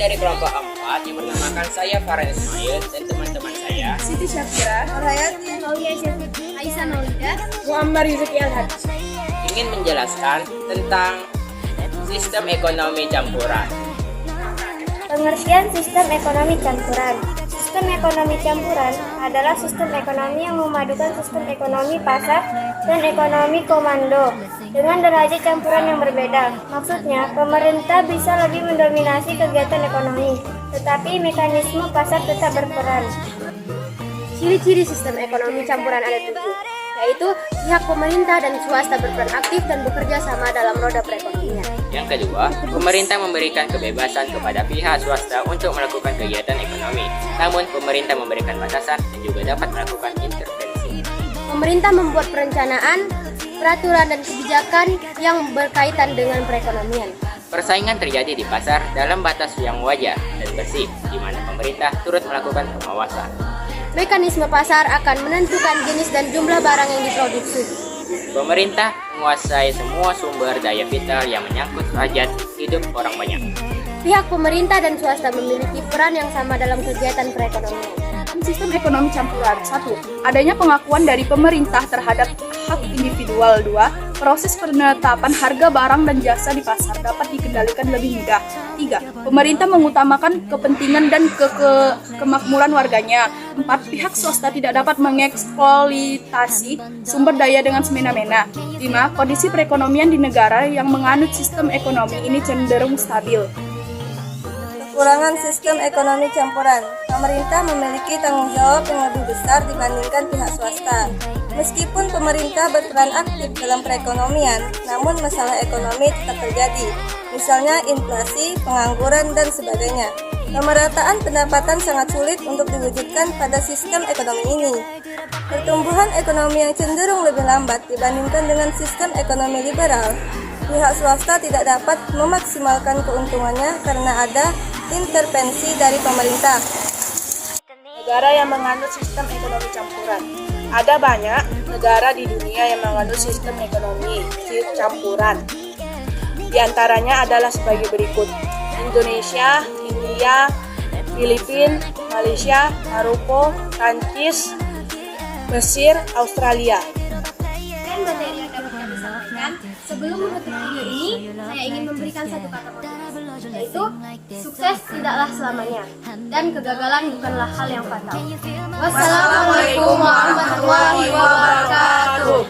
dari kelompok 4 yang bernamakan saya Farhan Ismail dan teman-teman saya Siti Syafira, Nurhayati, Aulia Syafir, Aisyah Maulida, Muammar Yuzuki Al-Hadis. ingin menjelaskan tentang sistem ekonomi campuran. Pengertian sistem ekonomi campuran. Sistem ekonomi campuran adalah sistem ekonomi yang memadukan sistem ekonomi pasar dan ekonomi komando dengan derajat campuran yang berbeda. Maksudnya, pemerintah bisa lebih mendominasi kegiatan ekonomi, tetapi mekanisme pasar tetap berperan. Ciri-ciri sistem ekonomi campuran ada 7, yaitu pihak pemerintah dan swasta berperan aktif dan bekerja sama dalam roda perekonomian. Yang kedua, pemerintah memberikan kebebasan kepada pihak swasta untuk melakukan kegiatan ekonomi. Namun, pemerintah memberikan batasan dan juga dapat melakukan intervensi. Pemerintah membuat perencanaan, peraturan dan kebijakan yang berkaitan dengan perekonomian. Persaingan terjadi di pasar dalam batas yang wajar dan bersih, di mana pemerintah turut melakukan pengawasan. Mekanisme pasar akan menentukan jenis dan jumlah barang yang diproduksi. Pemerintah menguasai semua sumber daya vital yang menyangkut hajat hidup orang banyak. Pihak pemerintah dan swasta memiliki peran yang sama dalam kegiatan perekonomian. Sistem ekonomi campuran. 1. Adanya pengakuan dari pemerintah terhadap hak individual. 2. Proses penetapan harga barang dan jasa di pasar dapat dikendalikan lebih mudah. 3. Pemerintah mengutamakan kepentingan dan kemakmuran warganya. 4. Pihak swasta tidak dapat mengeksploitasi sumber daya dengan semena-mena. 5. Kondisi perekonomian di negara yang menganut sistem ekonomi ini cenderung stabil. kekurangan sistem ekonomi campuran. Pemerintah memiliki tanggung jawab yang lebih besar dibandingkan pihak swasta. Meskipun pemerintah berperan aktif dalam perekonomian, namun masalah ekonomi tetap terjadi, misalnya inflasi, pengangguran, dan sebagainya. Pemerataan pendapatan sangat sulit untuk diwujudkan pada sistem ekonomi ini. Pertumbuhan ekonomi yang cenderung lebih lambat dibandingkan dengan sistem ekonomi liberal. Pihak swasta tidak dapat memaksimalkan keuntungannya karena ada intervensi dari pemerintah. Negara yang menganut sistem ekonomi campuran. Ada banyak negara di dunia yang menganut sistem ekonomi campuran. Di antaranya adalah sebagai berikut: Indonesia, India, Filipina, Malaysia, Maroko, Prancis, Mesir, Australia. Dan materi yang dapat kami sampaikan, sebelum menutup video ini, saya ingin memberikan satu kata motivasi, yaitu sukses tidaklah selamanya dan kegagalan bukanlah hal yang fatal. Wassalamualaikum warahmatullahi wabarakatuh.